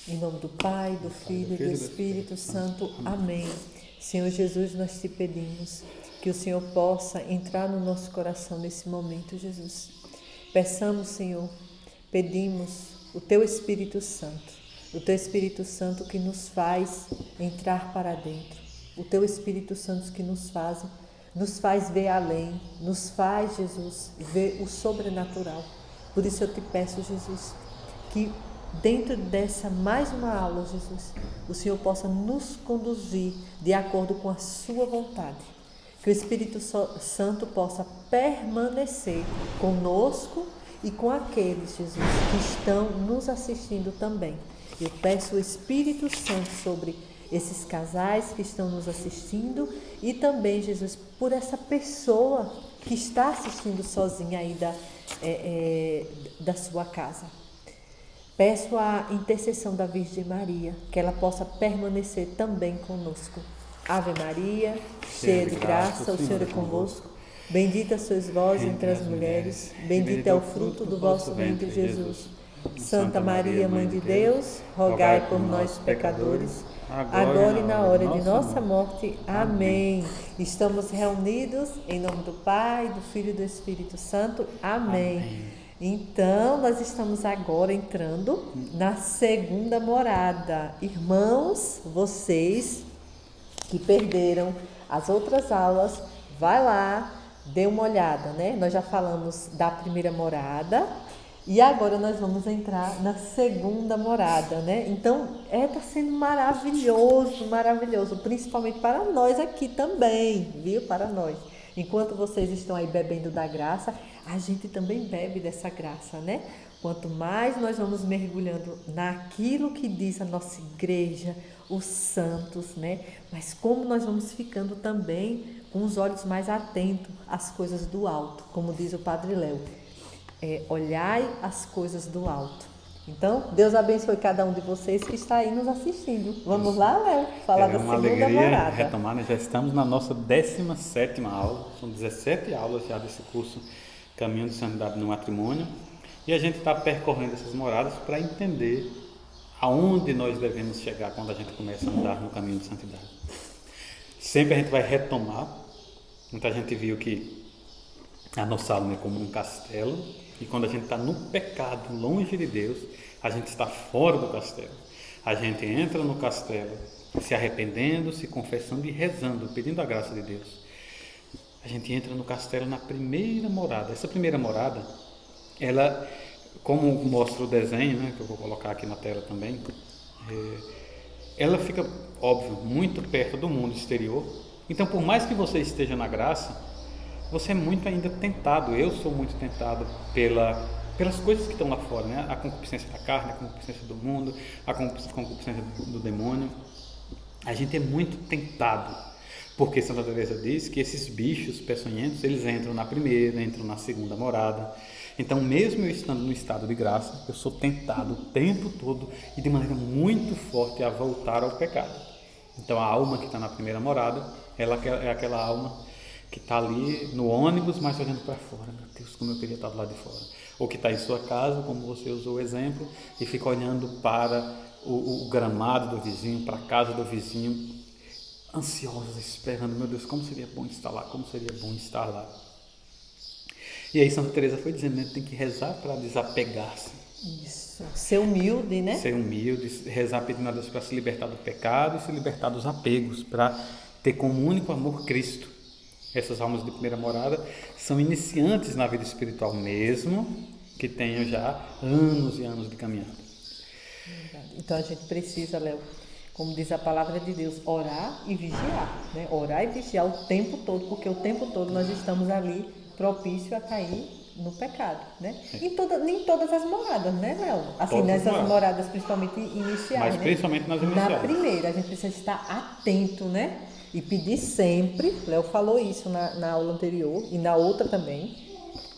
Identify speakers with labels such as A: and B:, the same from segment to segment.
A: Em nome do Pai, do Filho e do Espírito Santo. Amém. Senhor Jesus, nós te pedimos que o Senhor possa entrar no nosso coração nesse momento, Jesus. Peçamos, Senhor, pedimos o Teu Espírito Santo. O Teu Espírito Santo que nos faz entrar para dentro. O Teu Espírito Santo que nos faz ver além. Nos faz, Jesus, ver o sobrenatural. Por isso eu te peço, Jesus, que dentro dessa mais uma aula, Jesus, o Senhor possa nos conduzir de acordo com a sua vontade. Que o Espírito Santo possa permanecer conosco e com aqueles, Jesus, que estão nos assistindo também. Eu peço o Espírito Santo sobre esses casais que estão nos assistindo e também, Jesus, por essa pessoa que está assistindo sozinha aí da sua casa. Peço a intercessão da Virgem Maria, que ela possa permanecer também conosco. Ave Maria, cheia de graça, o Senhor é convosco. Bendita sois vós entre as mulheres, bendito é o fruto do vosso ventre, Jesus. Santa Maria, Mãe de Deus, rogai por nós, pecadores, agora e na hora de nossa morte. Amém. Estamos reunidos em nome do Pai, do Filho e do Espírito Santo. Amém. Então, nós estamos agora entrando na segunda morada. Irmãos, vocês que perderam as outras aulas, vai lá, dê uma olhada, né? Nós já falamos da primeira morada e agora nós vamos entrar na segunda morada, né? Então, tá sendo maravilhoso, maravilhoso, principalmente para nós aqui também, viu? Para nós. Enquanto vocês estão aí bebendo da graça, a gente também bebe dessa graça, né? Quanto mais nós vamos mergulhando naquilo que diz a nossa igreja, os santos, né? Mas como nós vamos ficando também com os olhos mais atentos às coisas do alto, como diz o Padre Léo. Olhai as coisas do alto. Então, Deus abençoe cada um de vocês que está aí nos assistindo. Vamos lá, Léo, falar da segunda morada.
B: É uma alegria retomar, né? Já estamos na nossa 17ª aula, são 17 aulas já desse curso Caminho de Santidade no Matrimônio, e a gente está percorrendo essas moradas para entender aonde nós devemos chegar quando a gente começa a andar no caminho de santidade. Sempre a gente vai retomar. Muita gente viu que a nossa alma é como um castelo, e quando a gente está no pecado, longe de Deus, a gente está fora do castelo. A gente entra no castelo se arrependendo, se confessando e rezando, pedindo a graça de Deus. A gente entra no castelo na primeira morada. Essa primeira morada, ela, como mostra o desenho, né, que eu vou colocar aqui na tela também, ela fica, óbvio, muito perto do mundo exterior. Então, por mais que você esteja na graça, você é muito ainda tentado. Eu sou muito tentado pelas coisas que estão lá fora, né? A concupiscência da carne, a concupiscência do mundo, a concupiscência do demônio. A gente é muito tentado, porque Santa Teresa diz que esses bichos peçonhentos, eles entram na primeira, entram na segunda morada. Então, mesmo eu estando no estado de graça, eu sou tentado o tempo todo e de maneira muito forte a voltar ao pecado. Então, a alma que está na primeira morada, ela é aquela alma que está ali no ônibus, mas olhando para fora. Meu Deus, como eu queria estar do lado de fora. Ou que está em sua casa, como você usou o exemplo, e fica olhando para o gramado do vizinho, para a casa do vizinho, ansiosa, esperando, meu Deus, como seria bom estar lá, como seria bom estar lá. E aí Santa Teresa foi dizendo, né, tem que rezar para desapegar-se.
A: Isso, ser humilde, né?
B: Ser humilde, rezar pedindo a Deus para se libertar do pecado e se libertar dos apegos, para ter como único amor Cristo. Essas almas de primeira morada são iniciantes na vida espiritual mesmo, que tenham já anos e anos de caminhada.
A: Então a gente precisa, Léo, como diz a palavra de Deus, orar e vigiar, né? Orar e vigiar o tempo todo, porque o tempo todo nós estamos ali propício a cair no pecado, né? Nem todas as moradas, né, Léo? Assim,
B: Todas
A: nessas moradas principalmente iniciais,
B: mas
A: né?
B: principalmente nas iniciais.
A: Na primeira, a gente precisa estar atento, né? E pedir sempre, Léo falou isso na aula anterior e na outra também,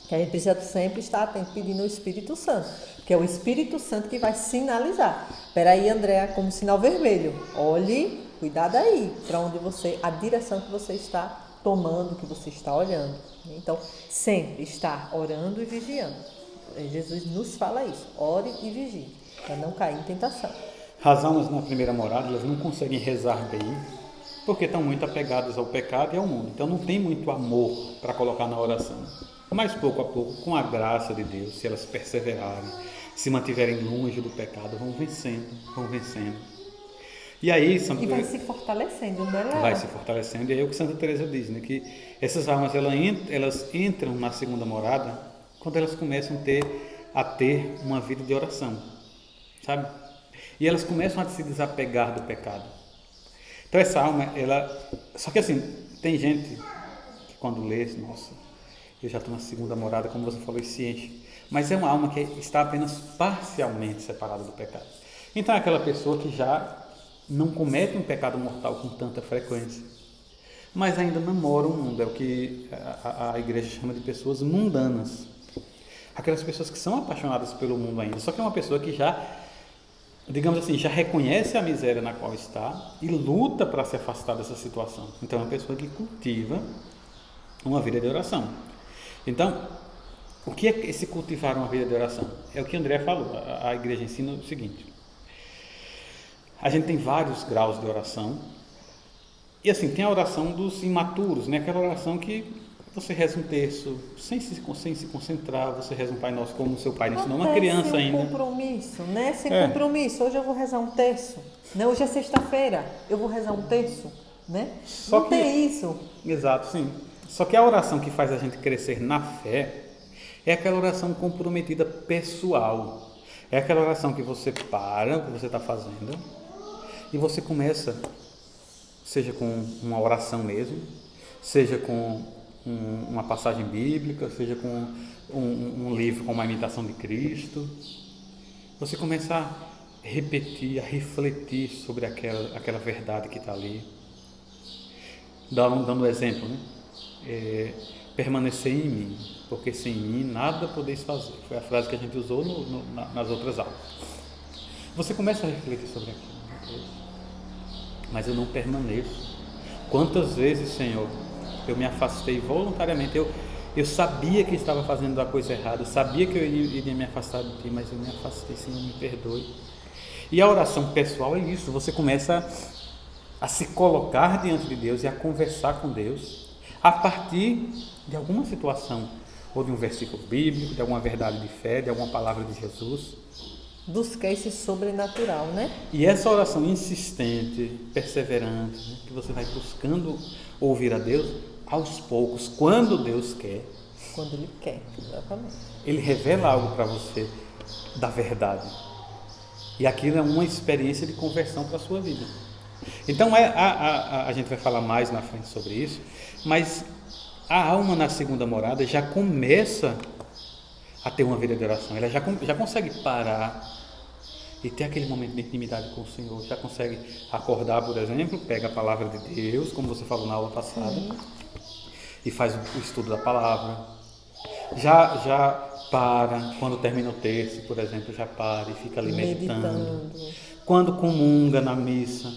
A: que a gente precisa sempre estar atento pedindo o Espírito Santo, que é o Espírito Santo que vai sinalizar. Espera aí, Andréa, como sinal vermelho. Olhe, cuidado aí, para onde a direção que você está tomando, que você está olhando. Então, sempre estar orando e vigiando. Jesus nos fala isso, ore e vigie, para não cair em tentação.
B: As almas na primeira morada, elas não conseguem rezar bem, porque estão muito apegadas ao pecado e ao mundo. Então não tem muito amor para colocar na oração. Mas pouco a pouco, com a graça de Deus, se elas perseverarem, se mantiverem longe do pecado, vão vencendo, vão vencendo. E aí,
A: E vai se fortalecendo, né, Léo?
B: vai se fortalecendo. E é o que Santa Teresa diz, né? Que essas almas elas entram na segunda morada quando elas começam a ter uma vida de oração, sabe? E elas começam a se desapegar do pecado. Então essa alma, só que assim, tem gente que quando lê, nossa, eu já estou na segunda morada, como você falou, e se enche. Mas é uma alma que está apenas parcialmente separada do pecado. Então é aquela pessoa que já não comete um pecado mortal com tanta frequência, mas ainda namora o mundo. É o que a igreja chama de pessoas mundanas. Aquelas pessoas que são apaixonadas pelo mundo ainda, só que é uma pessoa que já, digamos assim, já reconhece a miséria na qual está e luta para se afastar dessa situação. Então é uma pessoa que cultiva uma vida de oração. Então, o que é esse cultivar uma vida de oração? É o que André falou. A igreja ensina o seguinte: a gente tem vários graus de oração. E assim, tem a oração dos imaturos, né? Aquela oração que você reza um terço sem se concentrar, você reza um Pai Nosso como o seu pai ensinou, uma criança
A: sem
B: ainda.
A: Compromisso, né? Sem compromisso. Hoje eu vou rezar um terço, né? Hoje é sexta-feira, eu vou rezar um terço, né?
B: Só
A: não
B: que,
A: tem isso.
B: Exato, sim. Só que a oração que faz a gente crescer na fé é aquela oração comprometida pessoal. É aquela oração que você para o que você está fazendo e você começa, seja com uma oração mesmo, seja com uma passagem bíblica, seja com um livro com uma imitação de Cristo. Você começa a repetir, a refletir sobre aquela verdade que está ali. Dando um exemplo, né? Permanecer em mim, porque sem mim nada podeis fazer. Foi a frase que a gente usou nas outras aulas. Você começa a refletir sobre aquilo. Mas eu não permaneço. Quantas vezes, Senhor, eu me afastei voluntariamente. Eu sabia que estava fazendo a coisa errada, eu sabia que eu iria me afastar de Ti, mas eu me afastei, Senhor, me perdoe. E a oração pessoal é isso. Você começa a se colocar diante de Deus e a conversar com Deus a partir de alguma situação, ou de um versículo bíblico, de alguma verdade de fé, de alguma palavra de Jesus.
A: Buscar esse sobrenatural, né?
B: E essa oração insistente, perseverante, né, que você vai buscando ouvir a Deus, aos poucos, quando Deus quer.
A: Quando Ele quer, exatamente.
B: Ele revela algo para você da verdade. E aquilo é uma experiência de conversão para a sua vida. Então, a gente vai falar mais na frente sobre isso, mas a alma na segunda morada já começa a ter uma vida de oração. Ela já consegue parar e ter aquele momento de intimidade com o Senhor. Já consegue acordar, por exemplo, pega a palavra de Deus, como você falou na aula passada, e faz o estudo da palavra. Já para, quando termina o terço, por exemplo, já para e fica ali meditando. Quando comunga na missa,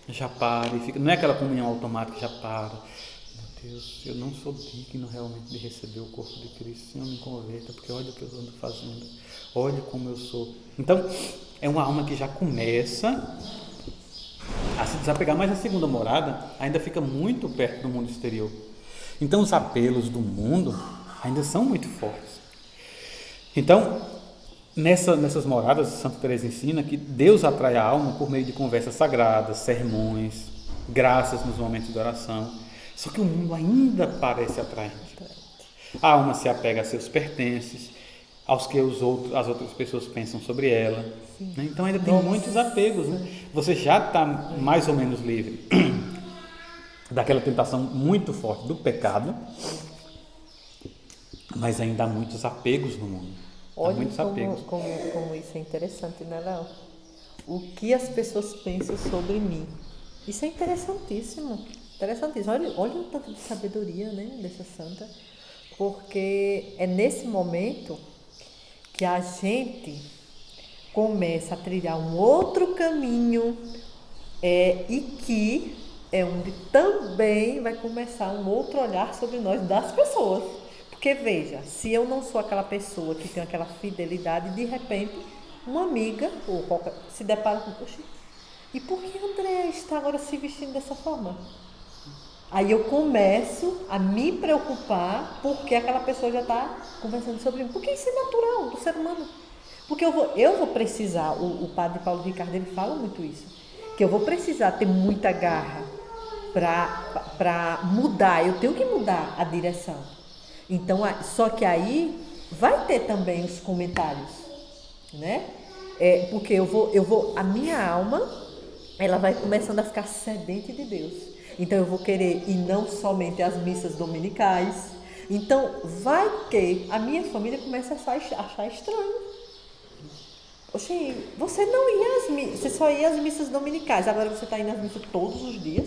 B: já para e fica. Não é aquela comunhão automática, já para. Meu Deus, eu não sou digno realmente de receber o corpo de Cristo. Senhor, me converta, porque olha o que eu ando fazendo. Olha como eu sou. Então, é uma alma que já começa a se desapegar, mas a segunda morada ainda fica muito perto do mundo exterior. Então, os apelos do mundo ainda são muito fortes. Então, nessas moradas, Santa Teresa ensina que Deus atrai a alma por meio de conversas sagradas, sermões, graças nos momentos de oração. Só que o mundo ainda parece atraente. A alma se apega a seus pertences, aos que as outras pessoas pensam sobre ela. Né? Então ainda tem muitos apegos. Né? Você já está mais ou menos livre daquela tentação muito forte do pecado, mas ainda há muitos apegos no mundo.
A: Olha como isso é interessante, né, Léo? O que as pessoas pensam sobre mim. Isso é interessantíssimo. Olha o tanto de sabedoria, né, dessa santa. Porque é nesse momento que a gente começa a trilhar um outro caminho e que é onde também vai começar um outro olhar sobre nós das pessoas. Porque veja, se eu não sou aquela pessoa que tem aquela fidelidade, de repente uma amiga, ou qualquer, se depara com, poxa, e por que André está agora se vestindo dessa forma? Aí eu começo a me preocupar porque aquela pessoa já está conversando sobre mim. Porque isso é natural do ser humano. Porque eu vou precisar, o padre Paulo Ricardo, ele fala muito isso, que eu vou precisar ter muita garra para mudar, eu tenho que mudar a direção. Então, só que aí vai ter também os comentários, né? Porque a minha alma, ela vai começando a ficar sedenta de Deus. Então eu vou querer, e não somente as missas dominicais. Então vai que a minha família começa a achar estranho. Oxê, você não ia às missas, você só ia às missas dominicais, agora você está indo às missas todos os dias,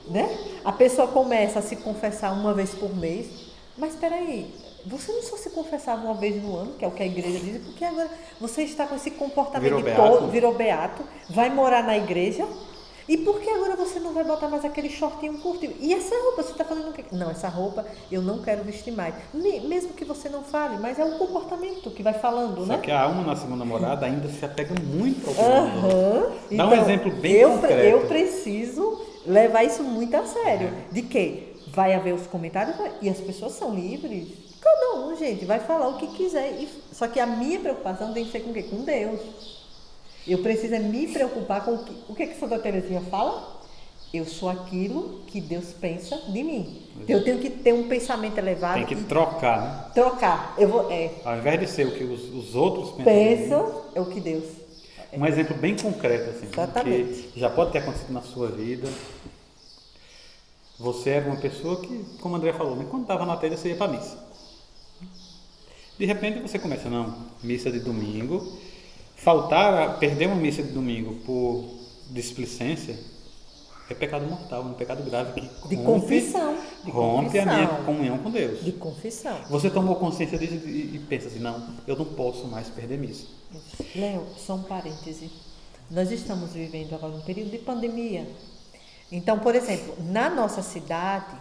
A: né? A pessoa começa a se confessar uma vez por mês, mas espera aí, você não só se confessava uma vez no ano, que é o que a igreja diz, porque agora você está com esse comportamento virou beato, vai morar na igreja, e por que agora você não vai botar mais aquele shortinho curtinho? E essa roupa, você está falando o quê? Não, essa roupa eu não quero vestir mais. Mesmo que você não fale, mas é o comportamento que vai falando, né?
B: Só que a alma na segunda morada ainda se apega muito ao primeiro. Dá
A: então,
B: um exemplo bem concreto.
A: Eu preciso levar isso muito a sério. De que vai haver os comentários e as pessoas são livres. Cada um, gente, vai falar o que quiser. Só que a minha preocupação tem que ser com o quê? Com Deus. Eu preciso me preocupar com o que Santa Teresinha fala? Eu sou aquilo que Deus pensa de mim. Eu tenho que ter um pensamento elevado.
B: Tem que trocar, né?
A: Trocar.
B: Ao invés de ser o que os outros
A: pensam, é o que Deus.
B: Um exemplo bem concreto, assim,
A: exatamente,
B: que já pode ter acontecido na sua vida. Você era uma pessoa que, como o André falou, né? Quando estava na telha, você ia para a missa. De repente você começa, não, missa de domingo. Perder uma missa de domingo por displicência é pecado mortal, é um pecado grave que rompe a minha comunhão com Deus.
A: De confissão.
B: Você tomou consciência disso e pensa assim, não, eu não posso mais perder missa.
A: Léo, só um parêntese. Nós estamos vivendo agora um período de pandemia. Então, por exemplo, na nossa cidade,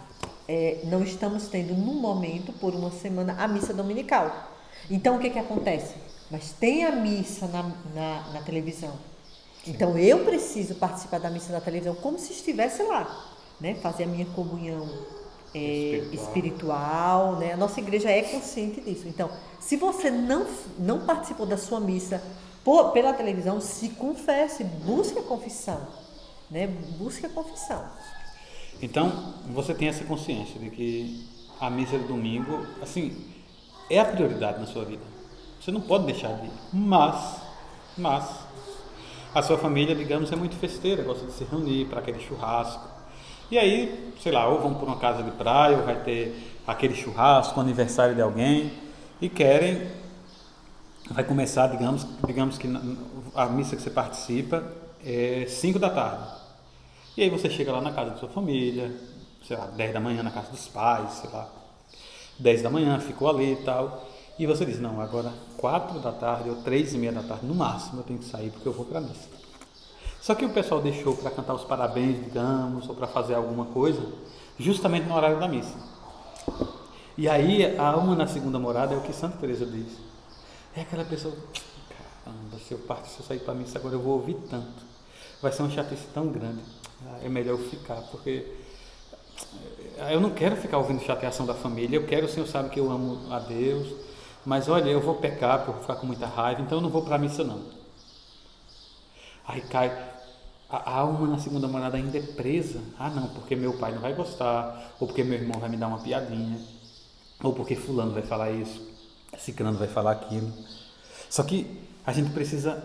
A: não estamos tendo no momento, por uma semana, a missa dominical. Então, o que acontece? Mas tem a missa na televisão. Então, eu preciso participar da missa na televisão como se estivesse lá, né? Fazer a minha comunhão espiritual, né? A nossa igreja é consciente disso. Então, se você não participou da sua missa pela televisão, se confesse, busque a confissão, né? Busque a confissão.
B: Então, você tem essa consciência de que a missa de domingo, assim, é a prioridade na sua vida. Você não pode deixar de ir. Mas, a sua família, digamos, é muito festeira, gosta de se reunir para aquele churrasco. E aí, sei lá, ou vão por uma casa de praia, ou vai ter aquele churrasco, aniversário de alguém, e vai começar, digamos que a missa que você participa é 5 da tarde. E aí você chega lá na casa da sua família, sei lá, 10 da manhã na casa dos pais, sei lá, 10 da manhã, ficou ali e tal. E você diz, não, agora 4 da tarde ou 3:30 da tarde, no máximo, eu tenho que sair porque eu vou para a missa. Só que o pessoal deixou para cantar os parabéns, digamos, ou para fazer alguma coisa, justamente no horário da missa. E aí, a alma na segunda morada é o que Santa Teresa diz. É aquela pessoa, caramba, se eu sair para a missa agora eu vou ouvir tanto. Vai ser uma chatice tão grande. É melhor eu ficar, porque eu não quero ficar ouvindo chateação da família. O Senhor sabe que eu amo a Deus. Mas olha, eu vou pecar porque eu vou ficar com muita raiva, então eu não vou para a missa não. Aí cai, a alma na segunda morada ainda é presa. Ah não, porque meu pai não vai gostar, ou porque meu irmão vai me dar uma piadinha, ou porque fulano vai falar isso, ciclano vai falar aquilo. Só que a gente precisa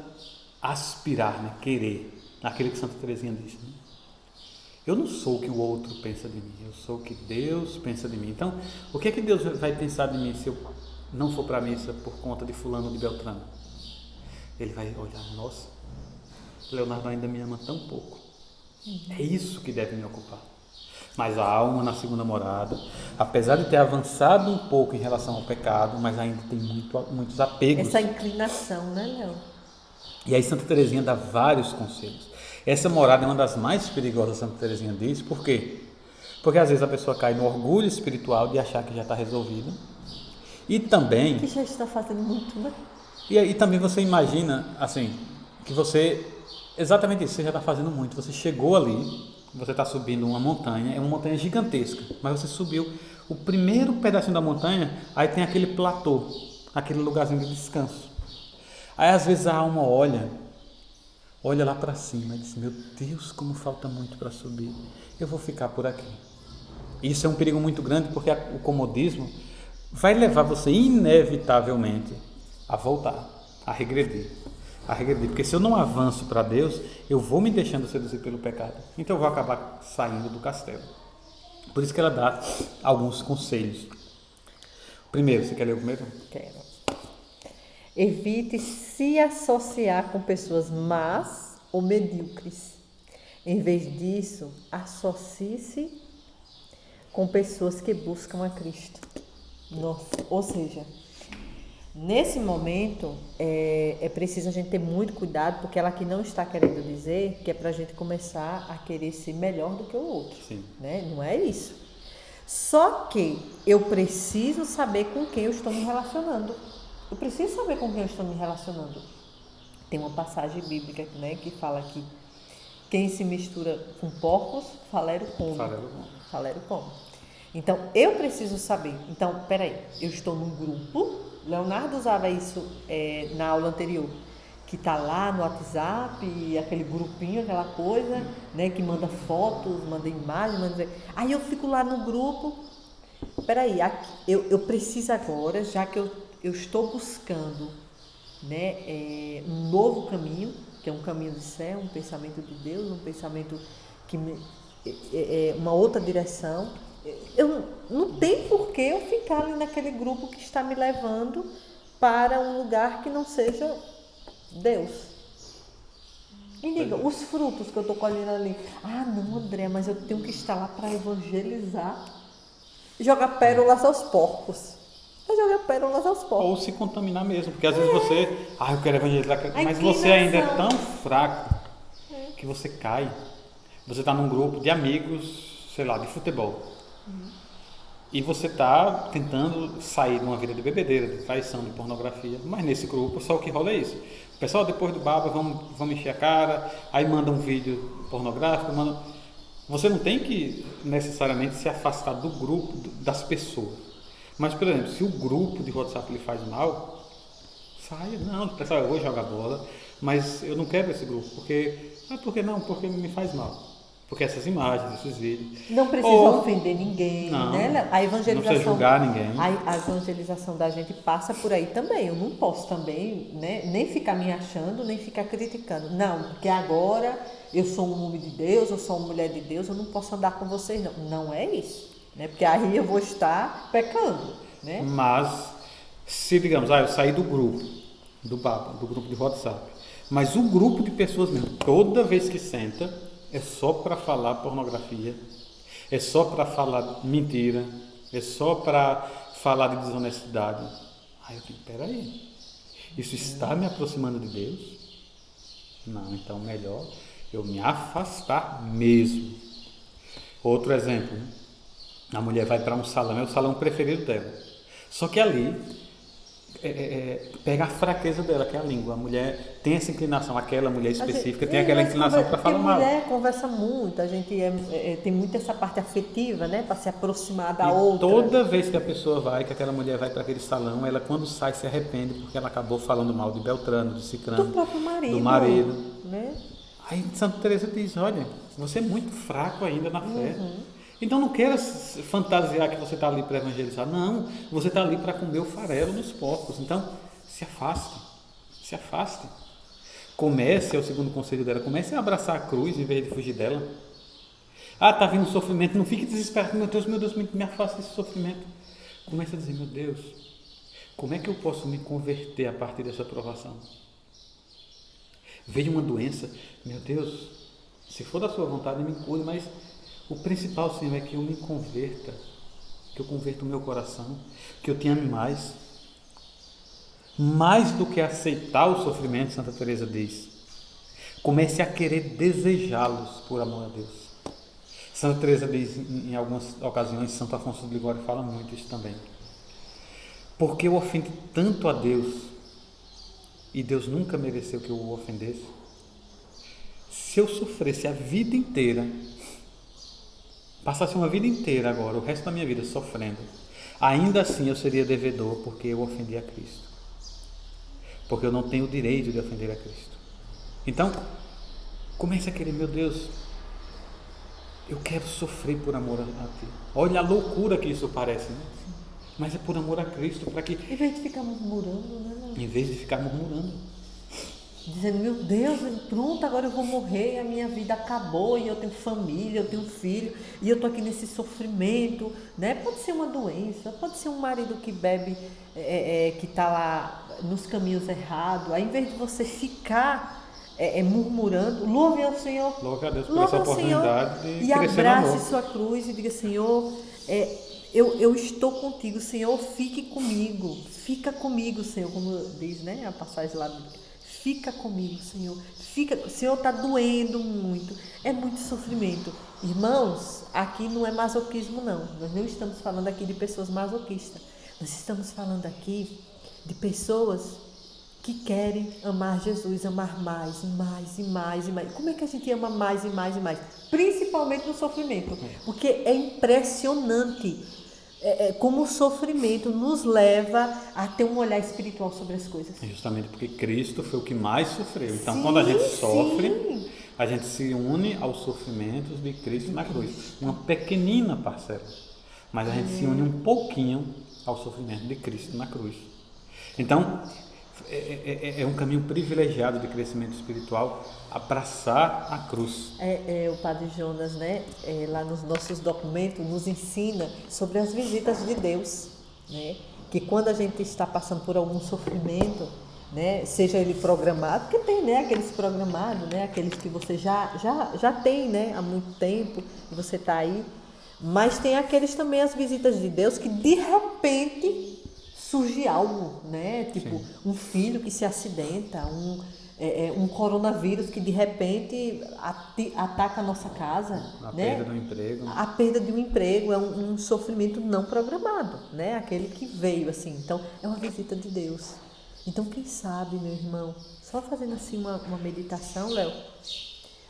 B: aspirar, né? Querer, aquilo que Santa Teresinha disse, né? Eu não sou o que o outro pensa de mim, eu sou o que Deus pensa de mim. Então, o que é que Deus vai pensar de mim se eu não for para a missa por conta de fulano ou de Beltrano? Ele vai olhar, nossa, Leonardo ainda me ama tão pouco. É isso que deve me ocupar. Mas a alma na segunda morada, apesar de ter avançado um pouco em relação ao pecado, mas ainda tem muitos apegos.
A: Essa inclinação, né, Léo?
B: E aí Santa Teresinha dá vários conselhos. Essa morada é uma das mais perigosas, Santa Teresinha diz. Por quê? Porque às vezes a pessoa cai no orgulho espiritual de achar que já está resolvida. E também...
A: Que já está fazendo muito, né?
B: E aí também você imagina, assim, que você, exatamente isso, você já está fazendo muito. Você chegou ali, você está subindo uma montanha, é uma montanha gigantesca, mas você subiu o primeiro pedacinho da montanha, aí tem aquele platô, aquele lugarzinho de descanso. Aí às vezes a alma olha lá para cima e diz, meu Deus, como falta muito para subir, eu vou ficar por aqui. Isso é um perigo muito grande, porque o comodismo vai levar você inevitavelmente a voltar, a regredir, porque se eu não avanço para Deus, eu vou me deixando seduzir pelo pecado, então eu vou acabar saindo do castelo. Por isso que ela dá alguns conselhos. Primeiro, você quer ler o primeiro?
A: Quero. Evite se associar com pessoas más ou medíocres. Em vez disso, associe-se com pessoas que buscam a Cristo. Nossa, ou seja, nesse momento é preciso a gente ter muito cuidado, porque ela aqui não está querendo dizer que é para a gente começar a querer ser melhor do que o outro.
B: Sim.
A: Né? Não é isso. Só que eu preciso saber com quem eu estou me relacionando. Eu preciso saber com quem eu estou me relacionando. Tem uma passagem bíblica, né, que fala que quem se mistura com porcos, falero come. Falero come. Então, eu preciso saber. Então, peraí, eu estou num grupo. Leonardo usava isso na aula anterior, que está lá no WhatsApp, aquele grupinho, aquela coisa, né, que manda fotos, manda imagens, aí eu fico lá no grupo. Peraí, eu preciso agora, já que eu estou buscando, né, um novo caminho, que é um caminho do céu, um pensamento de Deus, um pensamento que uma outra direção. Eu não tem por que eu ficar ali naquele grupo que está me levando para um lugar que não seja Deus. Me diga, os frutos que eu estou colhendo ali. Ah, não, André, mas eu tenho que estar lá para evangelizar. Jogar pérolas aos porcos. Jogar pérolas aos porcos.
B: Ou se contaminar mesmo, porque às vezes você, eu quero evangelizar, mas você ainda é tão fraco que você cai. Você está num grupo de amigos, sei lá, de futebol. E você está tentando sair de uma vida de bebedeira, de traição, de pornografia. Mas nesse grupo só o que rola é isso. O pessoal, depois do baba, vamos encher a cara, aí manda um vídeo pornográfico. Você não tem que necessariamente se afastar do grupo, das pessoas. Mas, por exemplo, se o grupo de WhatsApp lhe faz mal, saia. Não, pessoal, eu vou jogar bola, mas eu não quero esse grupo. Por que não? Porque me faz mal. Porque essas imagens, esses vídeos...
A: Não precisa ofender ninguém,
B: não,
A: né? A evangelização,
B: não precisa julgar ninguém.
A: A evangelização da gente passa por aí também. Eu não posso também, né, nem ficar me achando, nem ficar criticando. Não, porque agora eu sou um homem de Deus, eu sou uma mulher de Deus, eu não posso andar com vocês, não. Não é isso, né? Porque aí eu vou estar pecando, né?
B: Mas, se digamos, eu saí do grupo, do grupo de WhatsApp, mas o grupo de pessoas mesmo, toda vez que senta... é só para falar pornografia, é só para falar mentira, é só para falar de desonestidade. Aí eu digo, peraí, isso está me aproximando de Deus? Não, então melhor eu me afastar mesmo. Outro exemplo, né? A mulher vai para um salão, é o salão preferido dela. Só que ali pega a fraqueza dela, que é a língua. A mulher tem essa inclinação, aquela mulher específica tem aquela inclinação para falar mal.
A: A mulher conversa muito, a gente tem muito essa parte afetiva, né, para se aproximar da outra.
B: Toda vez que a pessoa vai, que aquela mulher vai para aquele salão, ela quando sai se arrepende porque ela acabou falando mal de Beltrano, de Cicrano,
A: do próprio marido,
B: do marido.
A: Né?
B: Aí Santa Teresa diz, olha, você é muito fraco ainda na fé. Então não queira fantasiar que você está ali para evangelizar. Não, você está ali para comer o farelo dos porcos. Então, se afaste. Comece, é o segundo conselho dela, comece a abraçar a cruz em vez de fugir dela. Está vindo sofrimento, não fique desesperado. Meu Deus, me afasta desse sofrimento. Comece a dizer, meu Deus, como é que eu posso me converter a partir dessa provação? Veio uma doença, meu Deus, se for da sua vontade, me cure, mas... o principal, Senhor, é que eu me converta, que eu converta o meu coração, que eu te ame mais. Mais do que aceitar o sofrimento, Santa Teresa diz, comece a querer desejá-los por amor a Deus. Santa Teresa diz em algumas ocasiões, Santo Afonso de Ligório fala muito isso também. Porque eu ofendo tanto a Deus e Deus nunca mereceu que eu o ofendesse? Se eu sofresse a vida inteira, passasse uma vida inteira agora, o resto da minha vida sofrendo, ainda assim eu seria devedor porque eu ofendi a Cristo. Porque eu não tenho o direito de ofender a Cristo. Então, comece a querer, meu Deus, eu quero sofrer por amor a Ti. Olha a loucura que isso parece, né? Mas é por amor a Cristo, para que...
A: Em vez de ficar murmurando, né?
B: Em vez de ficar murmurando.
A: Dizendo, meu Deus, pronto, agora eu vou morrer, a minha vida acabou, e eu tenho família, eu tenho filho, e eu estou aqui nesse sofrimento, né? Pode ser uma doença, pode ser um marido que bebe, que está lá nos caminhos errados. Aí, em vez de você ficar murmurando, louve ao Senhor.
B: Louve a Deus por essa oportunidade de
A: e
B: crescer no amor.
A: abrace sua cruz e diga, Senhor, eu estou contigo, Senhor, fique comigo, fica comigo, Senhor, como diz, né, a passagem lá, fica comigo, Senhor, o Senhor está doendo muito, é muito sofrimento. Irmãos, aqui não é masoquismo não, nós não estamos falando aqui de pessoas masoquistas, nós estamos falando aqui de pessoas que querem amar Jesus, amar mais, e mais, e mais, e mais. Como é que a gente ama mais, e mais, e mais? Principalmente no sofrimento, porque é impressionante como o sofrimento nos leva a ter um olhar espiritual sobre as coisas.
B: Justamente porque Cristo foi o que mais sofreu. Então,
A: sim,
B: quando a gente sofre,
A: sim,
B: a gente se une aos sofrimentos de Cristo na cruz. Uma pequenina parcela. Mas a gente se une um pouquinho ao sofrimento de Cristo na cruz. Então, é um caminho privilegiado de crescimento espiritual abraçar a cruz.
A: O Padre Jonas, né, lá nos nossos documentos, nos ensina sobre as visitas de Deus, né, que quando a gente está passando por algum sofrimento, né, seja ele programado, porque tem, né, aqueles programados, né, aqueles que você já tem, né, há muito tempo, e você está aí, mas tem aqueles também, as visitas de Deus, que de repente surge algo, né, tipo sim, um filho que se acidenta, um coronavírus que de repente ataca a nossa casa,
B: a
A: né?
B: perda do emprego.
A: A perda de um emprego é um sofrimento não programado, né? Aquele que veio assim. Então, é uma visita de Deus. Então, quem sabe, meu irmão, só fazendo assim uma meditação, Léo,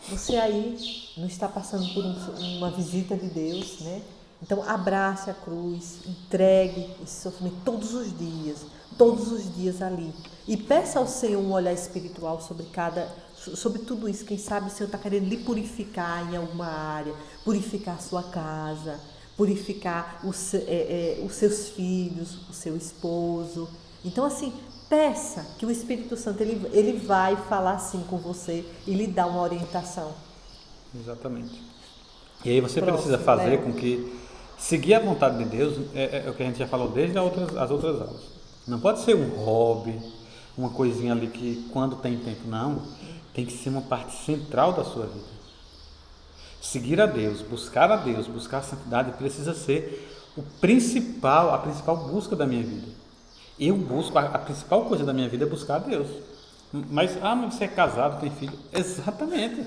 A: você aí não está passando por uma visita de Deus, né? Então, abrace a cruz, entregue esse sofrimento todos os dias ali. E peça ao Senhor um olhar espiritual sobre tudo isso. Quem sabe o Senhor está querendo lhe purificar em alguma área, purificar a sua casa, purificar os seus filhos, o seu esposo. Então, assim, peça que o Espírito Santo ele vai falar assim com você e lhe dar uma orientação.
B: Exatamente. E aí você precisa fazer com que seguir a vontade de Deus é o que a gente já falou desde as outras aulas. Não pode ser um hobby, uma coisinha ali que quando tem tempo, não. Tem que ser uma parte central da sua vida. Seguir a Deus, buscar a santidade precisa ser a principal busca da minha vida. Eu busco, a principal coisa da minha vida é buscar a Deus. Mas você é casado, tem filho? Exatamente.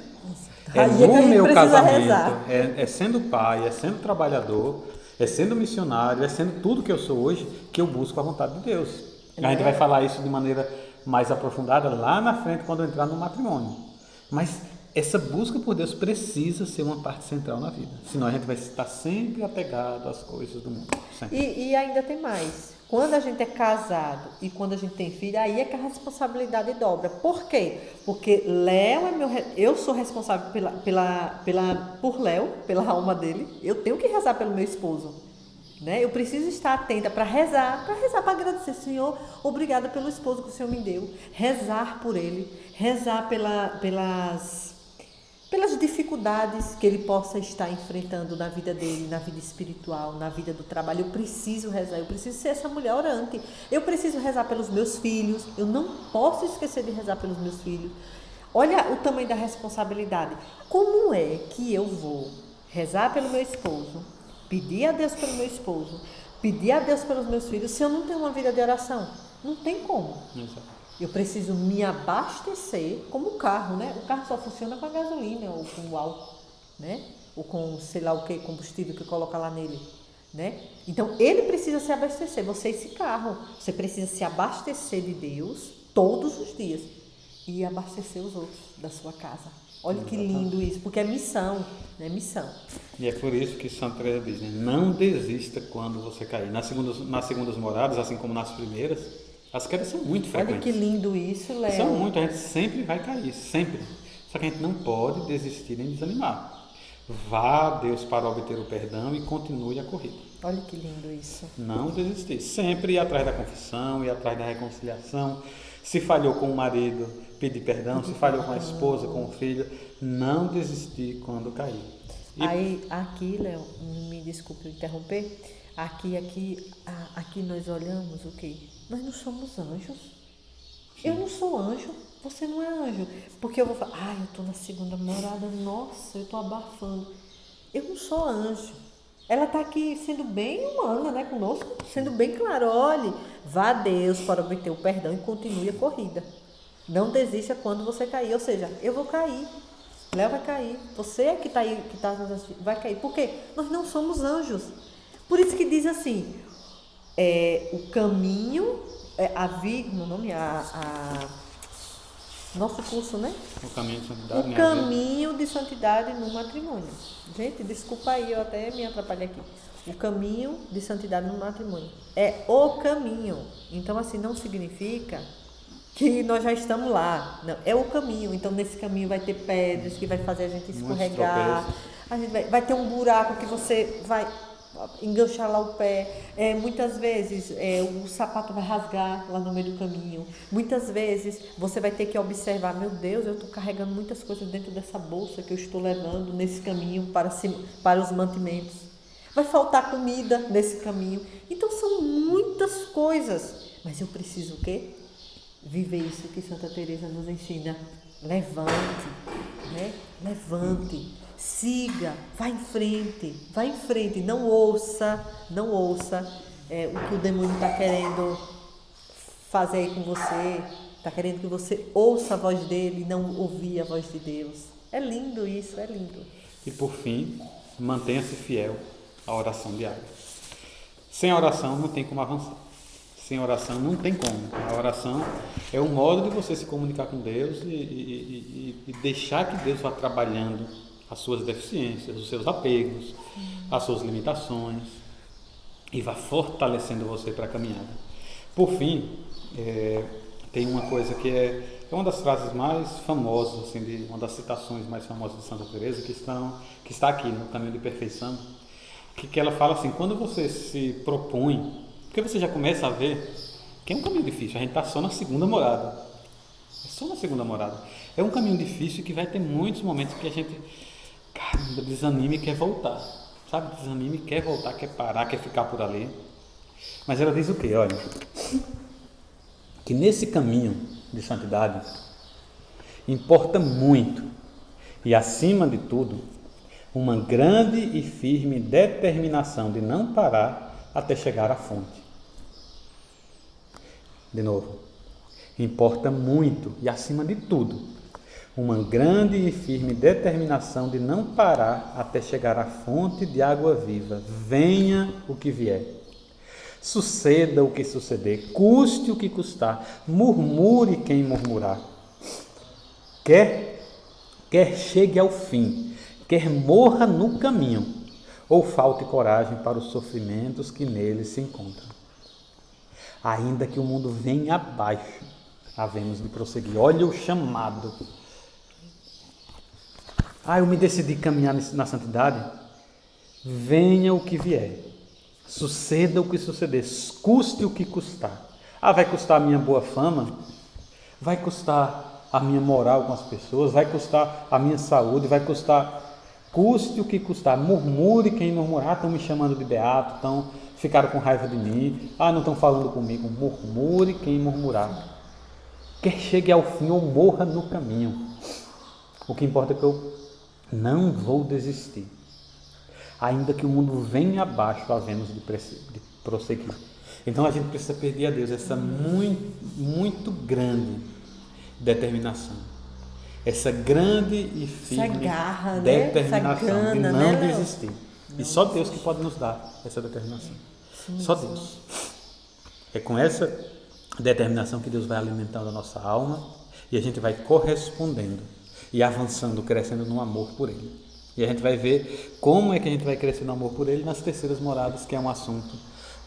B: É no meu casamento, é sendo pai, é sendo trabalhador, é sendo missionário, é sendo tudo que eu sou hoje, que eu busco a vontade de Deus. A gente vai falar isso de maneira mais aprofundada lá na frente, quando eu entrar no matrimônio. Mas essa busca por Deus precisa ser uma parte central na vida. Senão a gente vai estar sempre apegado às coisas do mundo.
A: E ainda tem mais. Quando a gente é casado e quando a gente tem filho, aí é que a responsabilidade dobra. Por quê? Porque Léo eu sou responsável por Léo, pela alma dele. Eu tenho que rezar pelo meu esposo, né? Eu preciso estar atenta para rezar, para agradecer, Senhor, obrigada pelo esposo que o Senhor me deu. Rezar por ele, rezar pelas dificuldades que ele possa estar enfrentando na vida dele, na vida espiritual, na vida do trabalho. Eu preciso rezar, eu preciso ser essa mulher orante. Eu preciso rezar pelos meus filhos, eu não posso esquecer de rezar pelos meus filhos. Olha o tamanho da responsabilidade. Como é que eu vou rezar pelo meu esposo, pedir a Deus pelo meu esposo, pedir a Deus pelos meus filhos, se eu não tenho uma vida de oração? Não tem como.
B: Exato.
A: Eu preciso me abastecer como o carro, né? O carro só funciona com a gasolina ou com o álcool, né? Ou com sei lá o que, combustível que coloca lá nele, né? Então, ele precisa se abastecer, você é esse carro. Você precisa se abastecer de Deus, todos os dias, e abastecer os outros da sua casa. Olha que lindo isso, porque é missão, né? Missão.
B: E é por isso que Santa Teresa diz, né? Não desista quando você cair. Nas segundas moradas, assim como nas primeiras, as quedas são muito frequentes.
A: Olha que lindo isso, Léo.
B: São muito, a gente sempre vai cair, sempre. Só que a gente não pode desistir nem desanimar. Vá a Deus para obter o perdão e continue a corrida.
A: Olha que lindo isso.
B: Não desistir. Sempre ir atrás da confissão, ir atrás da reconciliação. Se falhou com o marido, pedir perdão. Se falhou com a esposa, com o filho, não desistir quando cair.
A: Aí, aqui, Léo, me desculpe interromper, aqui nós olhamos o quê? Nós não somos anjos. Sim. Eu não sou anjo, você não é anjo. Porque eu vou falar, eu estou na segunda morada, nossa, eu estou abafando. Eu não sou anjo. Ela está aqui sendo bem humana, né, conosco, sendo bem clara. Olhe, vá a Deus para obter o perdão e continue a corrida. Não desista quando você cair, ou seja, eu vou cair. Léo vai cair. Você é que está aí, que está vai cair. Por quê? Nós não somos anjos. Por isso que diz assim, o caminho, nosso curso, né?
B: O caminho de santidade.
A: O caminho de santidade no matrimônio. Gente, desculpa aí, eu até me atrapalhei aqui. O caminho de santidade no matrimônio. É o caminho. Então, assim, não significa que nós já estamos lá. Não, é o caminho. Então, nesse caminho vai ter pedras que vai fazer a gente escorregar. A gente vai ter um buraco que você vai enganchar lá o pé. Muitas vezes o sapato vai rasgar lá no meio do caminho. Muitas vezes você vai ter que observar, meu Deus, eu estou carregando muitas coisas dentro dessa bolsa que eu estou levando nesse caminho para os mantimentos. Vai faltar comida nesse caminho. Então são muitas coisas. Mas eu preciso o quê? Viver isso que Santa Teresa nos ensina. Levante, né? Levante, siga, vá em frente, não ouça o que o demônio está querendo fazer aí com você, está querendo que você ouça a voz dele e não ouvir a voz de Deus. É lindo isso, é lindo.
B: E por fim, mantenha-se fiel à oração diária. Sem oração não tem como avançar. Sem oração não tem como. A oração é um modo de você se comunicar com Deus e deixar que Deus vá trabalhando as suas deficiências, os seus apegos, as suas limitações e vá fortalecendo você para a caminhada. Por fim, tem uma coisa que é uma das frases mais famosas, assim, uma das citações mais famosas de Santa Teresa que está aqui no Caminho de Perfeição, que ela fala assim, quando você se propõe, porque você já começa a ver que é um caminho difícil, a gente está só na segunda morada. É só na segunda morada. É um caminho difícil que vai ter muitos momentos que a gente, caramba, desanima e quer voltar. Sabe? Desanima e quer voltar, quer parar, quer ficar por ali. Mas ela diz o quê? Olha, que nesse caminho de santidade importa muito e, acima de tudo, uma grande e firme determinação de não parar até chegar à fonte. De novo, importa muito e, acima de tudo, uma grande e firme determinação de não parar até chegar à fonte de água viva, venha o que vier. Suceda o que suceder, custe o que custar, murmure quem murmurar. Quer chegue ao fim, quer morra no caminho, ou falte coragem para os sofrimentos que nele se encontram. Ainda que o mundo venha abaixo, havemos de prosseguir. Olha o chamado. Eu me decidi caminhar na santidade. Venha o que vier. Suceda o que suceder. Custe o que custar. Vai custar a minha boa fama? Vai custar a minha moral com as pessoas? Vai custar a minha saúde? Vai custar... Custe o que custar. Murmure quem murmurar. Estão me chamando de beato, ficaram com raiva de mim. Não estão falando comigo. Murmure quem murmurar. Quer chegue ao fim ou morra no caminho. O que importa é que eu não vou desistir. Ainda que o mundo venha abaixo, havemos de prosseguir. Então a gente precisa pedir a Deus essa muito grande determinação. Essa grande e firme
A: garra,
B: determinação,
A: né? Essa gana,
B: de não
A: né,
B: desistir. E só Deus que pode nos dar essa determinação. Só Deus. É com essa determinação que Deus vai alimentando a nossa alma e a gente vai correspondendo e avançando, crescendo no amor por Ele. E a gente vai ver como é que a gente vai crescer no amor por Ele nas terceiras moradas, que é um assunto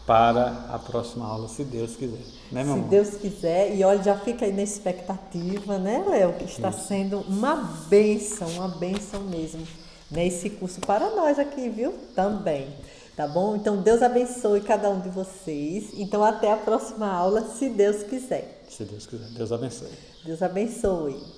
B: para a próxima aula, se Deus quiser. Né, meu amor?
A: Se Deus quiser. E olha, já fica aí na expectativa, né, Léo? Que está sendo uma bênção mesmo. Né? Esse curso para nós aqui, viu? Também. Tá bom? Então, Deus abençoe cada um de vocês. Então, até a próxima aula, se Deus quiser.
B: Se Deus quiser. Deus abençoe.
A: Deus abençoe.